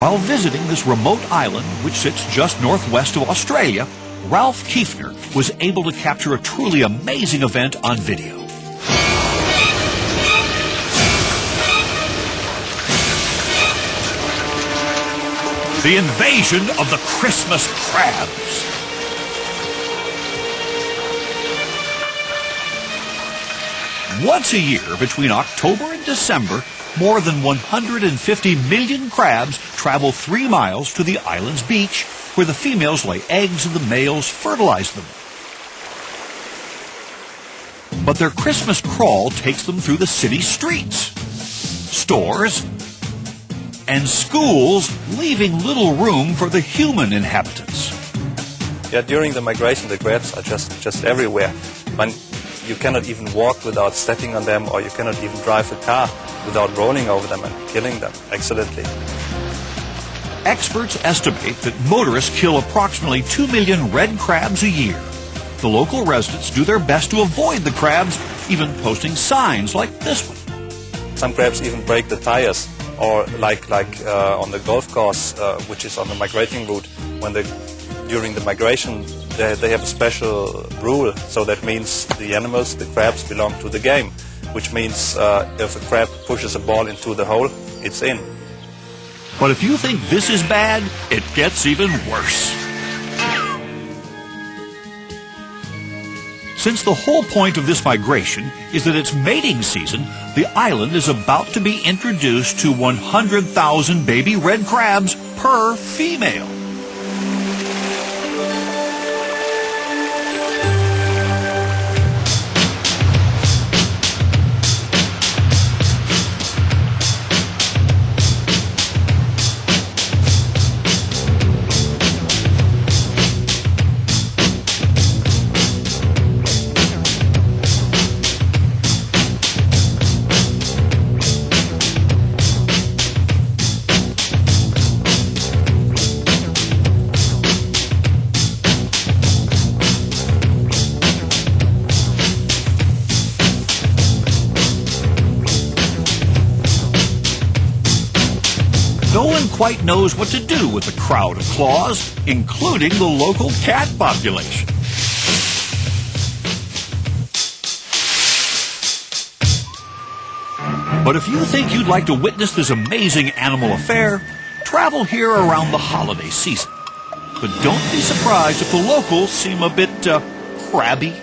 While visiting this remote island, which sits just northwest of Australia, Ralph Kiefner was able to capture a truly amazing event on video. The invasion of the Christmas crabs. Once a year, between October and December, more than 150 million crabs travel 3 miles to the island's beach, where the females lay eggs and the males fertilize them. But their Christmas crawl takes them through the city streets, stores, and schools, leaving little room for the human inhabitants. Yeah, during the migration, the crabs are just everywhere. You cannot even walk without stepping on them, or you cannot even drive a car without rolling over them and killing them accidentally. Experts estimate that motorists kill approximately 2 million red crabs a year. The local residents do their best to avoid the crabs, even posting signs like this one. Some crabs even break the tires, or like on the golf course, which is on the migrating route, during the migration they have a special rule, so that means the animals, the crabs, belong to the game, which means if a crab pushes a ball into the hole, it's in. But if you think this is bad, it gets even worse. Since the whole point of this migration is that it's mating season, the island is about to be introduced to 100,000 baby red crabs per female. No one quite knows what to do with the crowd of claws, including the local cat population. But if you think you'd like to witness this amazing animal affair, travel here around the holiday season. But don't be surprised if the locals seem a bit crabby.